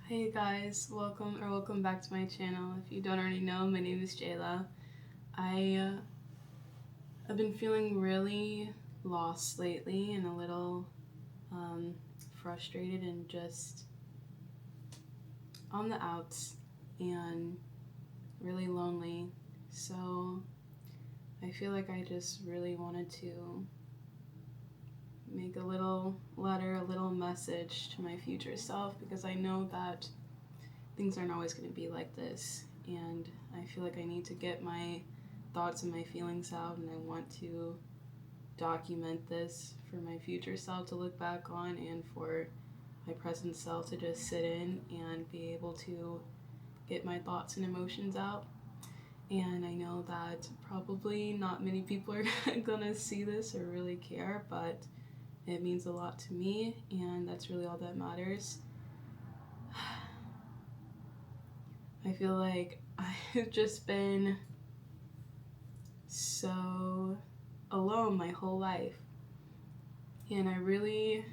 Hey guys, welcome back to my channel. If you don't already know, my name is Jayla. I've been feeling really lost lately and a little frustrated and just on the outs and really lonely. So I feel like I just really wanted to make a little letter, a little message to my future self, because I know that things aren't always going to be like this, and I feel like I need to get my thoughts and my feelings out, and I want to document this for my future self to look back on, and for my present self to just sit in and be able to get my thoughts and emotions out. And I know that probably not many people are gonna see this or really care, but it means a lot to me, and that's really all that matters. I feel like I've just been so alone my whole life, and I really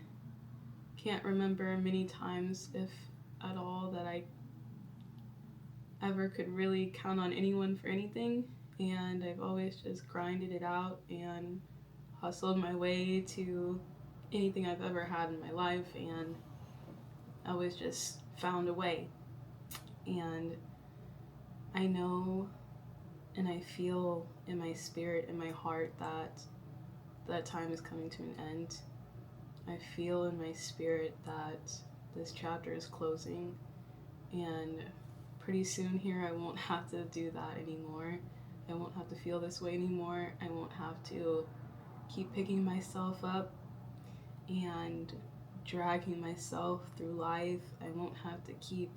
can't remember many times, if at all, that I ever could really count on anyone for anything, and I've always just grinded it out and hustled my way to anything I've ever had in my life, and I always just found a way. And I know and I feel in my spirit, in my heart, that that time is coming to an end. I feel in my spirit that this chapter is closing, and pretty soon here I won't have to do that anymore. I won't have to feel this way anymore. I won't have to keep picking myself up and dragging myself through life. I won't have to keep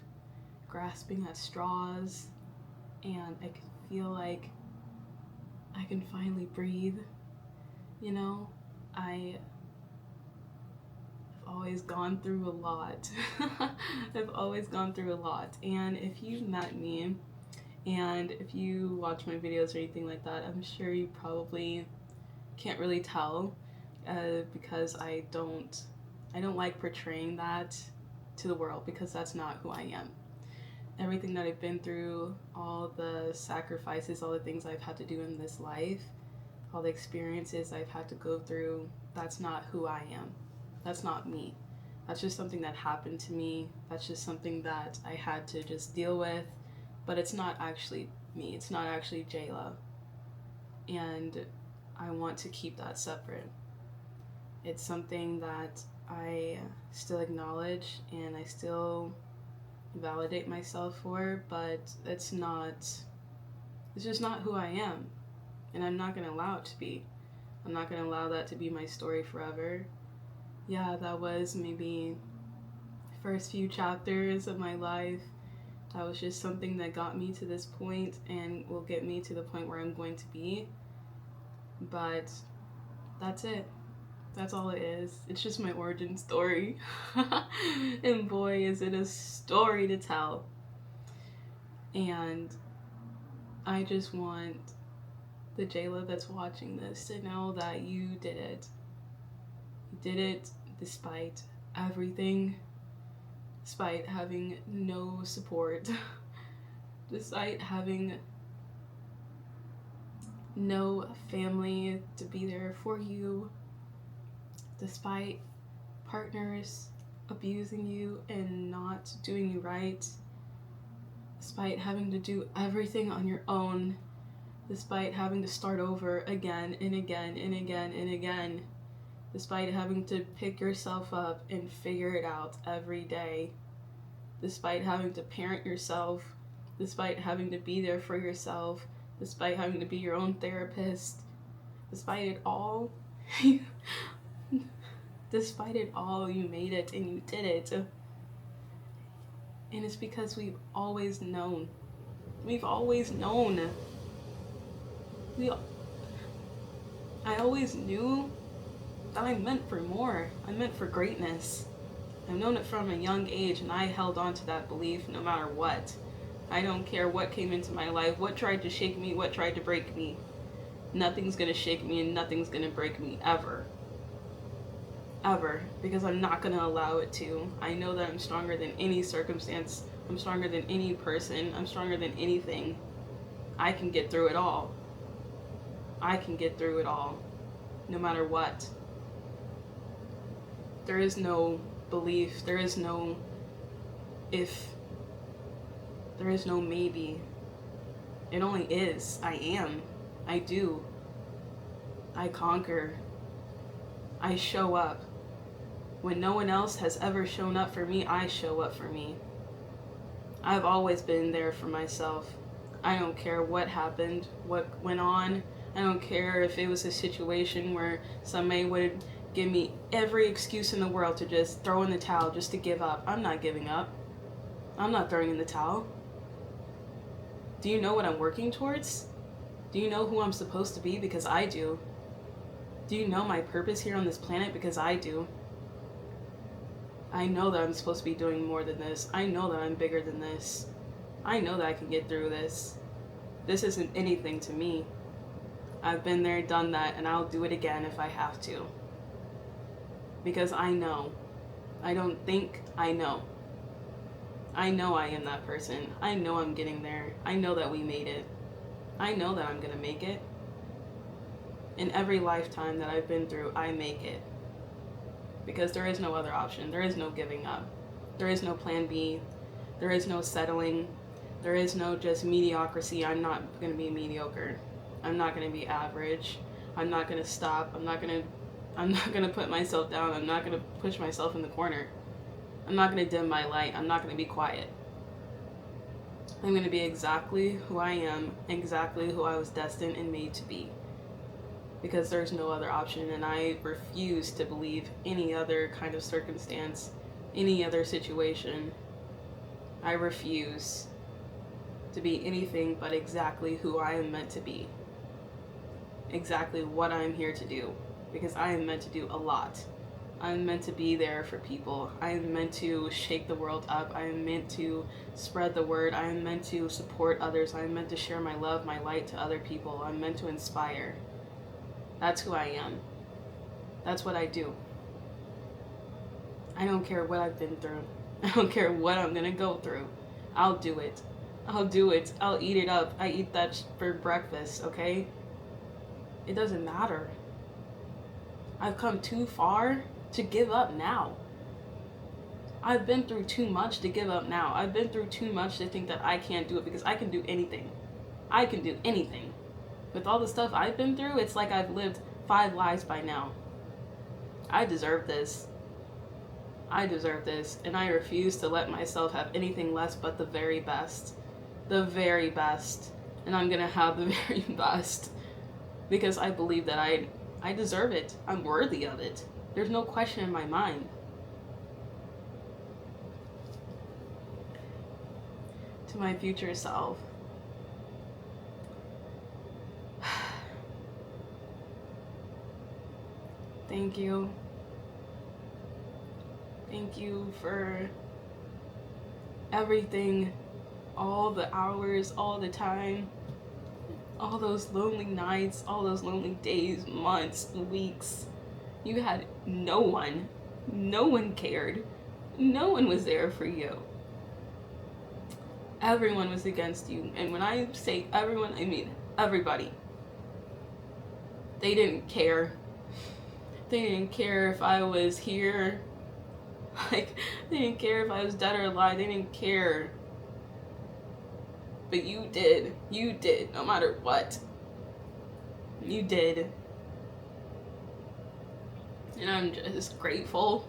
grasping at straws, and I can feel like I can finally breathe. You know, I've always gone through a lot. I've always gone through a lot. And if you met me and if you watch my videos or anything like that, I'm sure you probably can't really tell, because I don't like portraying that to the world, because that's not who I am. Everything that I've been through, all the sacrifices, all the things I've had to do in this life, all the experiences I've had to go through, that's not who I am. That's not me. That's just something that happened to me. That's just something that I had to just deal with. But it's not actually me. It's not actually Jayla. And I want to keep that separate. It's something that I still acknowledge and I still validate myself for, but it's just not who I am. And I'm not going to allow it to be. I'm not going to allow that to be my story forever. Yeah, that was maybe the first few chapters of my life. That was just something that got me to this point and will get me to the point where I'm going to be. But that's it. That's all it is. It's just my origin story. And boy, is it a story to tell. And I just want the Jayla that's watching this to know that you did it. You did it despite everything, despite having no support, despite having no family to be there for you, despite partners abusing you and not doing you right, despite having to do everything on your own, despite having to start over again and again and again and again, despite having to pick yourself up and figure it out every day, despite having to parent yourself, despite having to be there for yourself, despite having to be your own therapist, despite it all, despite it all, you made it and you did it. And it's because we've always known. We've always known. I always knew that I meant for more. I meant for greatness. I've known it from a young age, and I held on to that belief no matter what. I don't care what came into my life, what tried to shake me, what tried to break me. Nothing's gonna shake me and nothing's gonna break me, ever. ever, because I'm not going to allow it to. I know that I'm stronger than any circumstance. I'm stronger than any person. I'm stronger than anything. I can get through it all. I can get through it all, no matter what. There is no belief. There is no if. There is no maybe. It only is. I am. I do. I conquer. I show up. When no one else has ever shown up for me, I show up for me. I've always been there for myself. I don't care what happened, what went on. I don't care if it was a situation where somebody would give me every excuse in the world to just throw in the towel, just to give up. I'm not giving up. I'm not throwing in the towel. Do you know what I'm working towards? Do you know who I'm supposed to be? Because I do. Do you know my purpose here on this planet? Because I do. I know that I'm supposed to be doing more than this. I know that I'm bigger than this. I know that I can get through this. This isn't anything to me. I've been there, done that, and I'll do it again if I have to. Because I know. I don't think, I know. I know I am that person. I know I'm getting there. I know that we made it. I know that I'm gonna make it. In every lifetime that I've been through, I make it. Because there is no other option. There is no giving up. There is no plan B. There is no settling. There is no just mediocrity. I'm not gonna be mediocre. I'm not gonna be average. I'm not gonna stop. I'm not gonna put myself down. I'm not gonna push myself in the corner. I'm not gonna dim my light. I'm not gonna be quiet. I'm gonna be exactly who I am, exactly who I was destined and made to be. Because there's no other option, and I refuse to believe any other kind of circumstance, any other situation. I refuse to be anything but exactly who I am meant to be. Exactly what I'm here to do. Because I am meant to do a lot. I'm meant to be there for people. I am meant to shake the world up. I am meant to spread the word. I am meant to support others. I am meant to share my love, my light to other people. I'm meant to inspire. That's who I am. That's what I do. I don't care what I've been through. I don't care what I'm gonna go through. I'll do it. I'll do it. I'll eat it up. I eat that for breakfast, okay? It doesn't matter. I've come too far to give up now. I've been through too much to give up now. I've been through too much to think that I can't do it, because I can do anything. I can do anything. With all the stuff I've been through, it's like I've lived 5 lives by now. I deserve this. I deserve this, and I refuse to let myself have anything less but the very best. The very best. And I'm gonna have the very best. Because I believe that I deserve it. I'm worthy of it. There's no question in my mind. To my future self. Thank you. Thank you for everything. All the hours, all the time. All those lonely nights, all those lonely days, months, weeks. You had no one. No one cared. No one was there for you. Everyone was against you. And when I say everyone, I mean everybody. They didn't care. They didn't care if I was here. Like, they didn't care if I was dead or alive. They didn't care. But you did. You did, no matter what. You did. And I'm just grateful.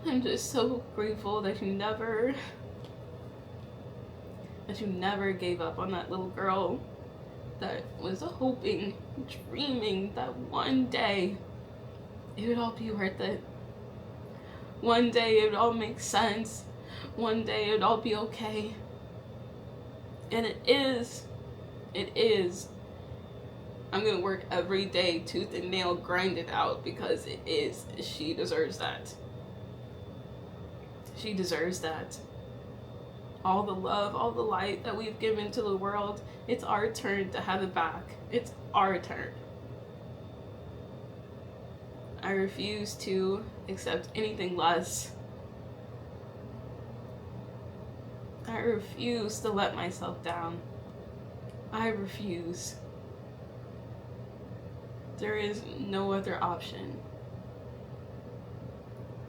I'm just so grateful that you never gave up on that little girl that was hoping, dreaming that one day it would all be worth it. One day it would all make sense. One day it would all be okay. And it is. It is. I'm gonna work every day, tooth and nail, grind it out, because it is. She deserves that. She deserves that. All the love, all the light that we've given to the world, it's our turn to have it back. It's our turn. I I refuse to accept anything less. I refuse to let myself down. I refuse. There is no other option.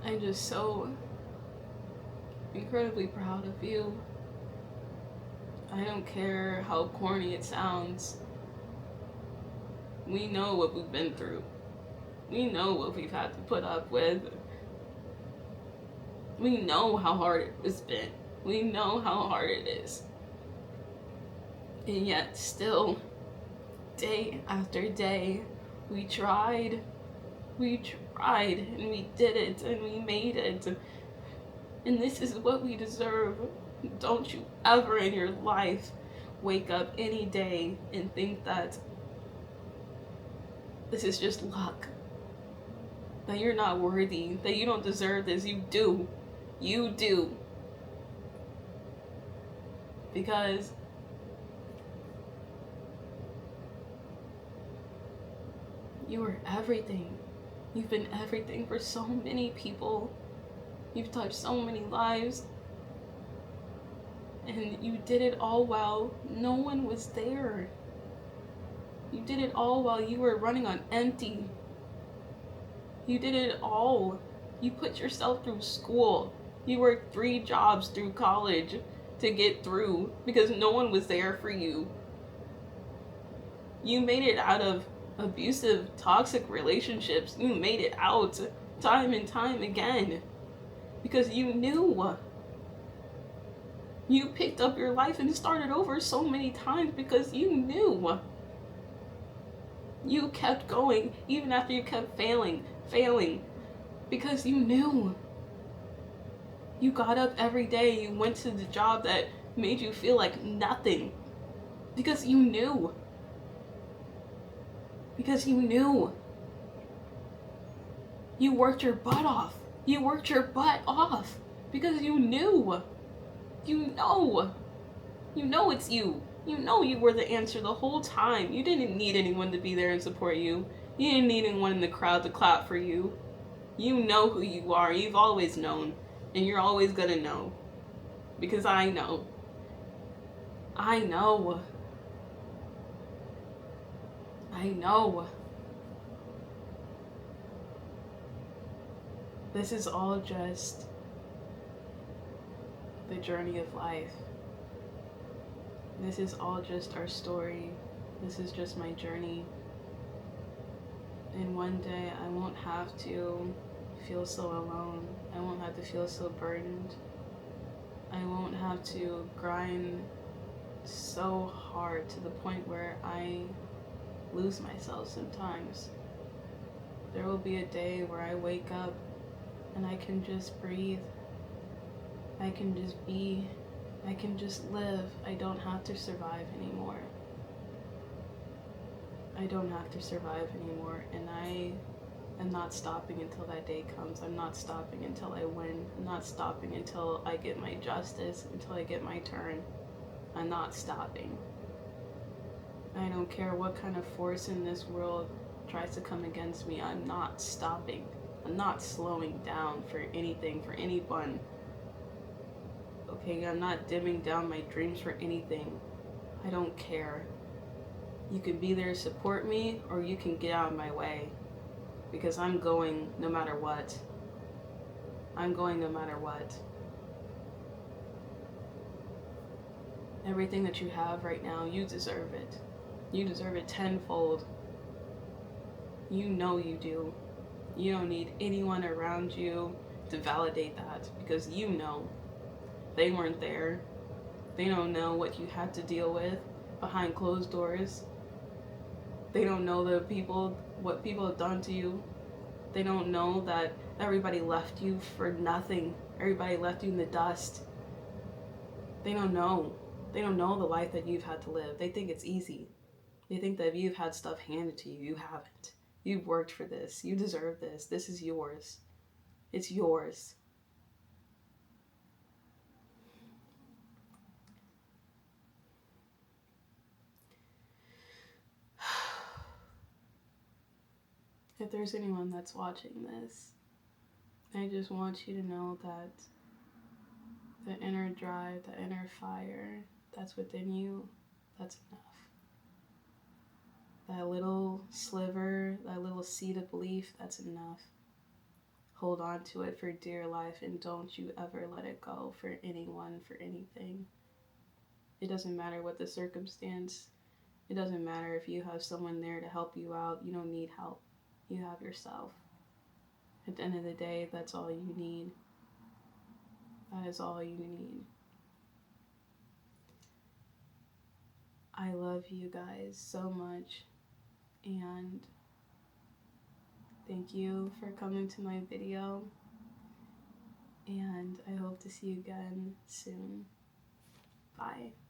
I'm just so incredibly proud of you. I don't care how corny it sounds. We know what we've been through. We know what we've had to put up with. We know how hard it's been. We know how hard it is. And yet still, day after day, we tried. We tried and we did it and we made it. And this is what we deserve. Don't you ever in your life wake up any day and think that this is just luck. That you're not worthy. That you don't deserve this. You do. You do. Because you are everything. You've been everything for so many people. You've touched so many lives. And you did it all while no one was there. You did it all while you were running on empty. You did it all. You put yourself through school. You worked 3 jobs through college to get through because no one was there for you. You made it out of abusive, toxic relationships. You made it out time and time again because you knew. You picked up your life and started over so many times because you knew. You kept going even after you kept failing, because you knew. You got up every day, you went to the job that made you feel like nothing because you knew. Because you knew. You worked your butt off. You worked your butt off because you knew. You know. You know it's you. You know you were the answer the whole time. You didn't need anyone to be there and support you. You didn't need anyone in the crowd to clap for you. You know who you are. You've always known. And you're always gonna know. Because I know. I know. I know. This is all just the journey of life. This is all just our story. This is just my journey. And one day I won't have to feel so alone. I won't have to feel so burdened. I won't have to grind so hard to the point where I lose myself sometimes. There will be a day where I wake up and I can just breathe. I can just be. I can just live. I don't have to survive anymore. I don't have to survive anymore, and I am not stopping until that day comes. I'm not stopping until I win. I'm not stopping until I get my justice, until I get my turn. I'm not stopping. I don't care what kind of force in this world tries to come against me. I'm not stopping. I'm not slowing down for anything, for anyone. Okay, I'm not dimming down my dreams for anything. I don't care. You can be there to support me, or you can get out of my way. Because I'm going no matter what. I'm going no matter what. Everything that you have right now, you deserve it. You deserve it tenfold. You know you do. You don't need anyone around you to validate that, because you know. They weren't there. They don't know what you had to deal with behind closed doors. They don't know what people have done to you. They don't know that everybody left you for nothing. Everybody left you in the dust. They don't know. They don't know the life that you've had to live. They think it's easy. They think that if you've had stuff handed to you, you haven't. You've worked for this. You deserve this. This is yours. It's yours. if there's anyone that's watching this, I just want you to know that the inner drive, the inner fire that's within you, that's enough. That little sliver, that little seed of belief, that's enough. Hold on to it for dear life and don't you ever let it go for anyone, for anything. It doesn't matter what the circumstance. It doesn't matter if you have someone there to help you out. You don't need help. You have yourself. At the end of the day, that's all you need. That is all you need. I love you guys so much, and thank you for coming to my video, and I hope to see you again soon. Bye.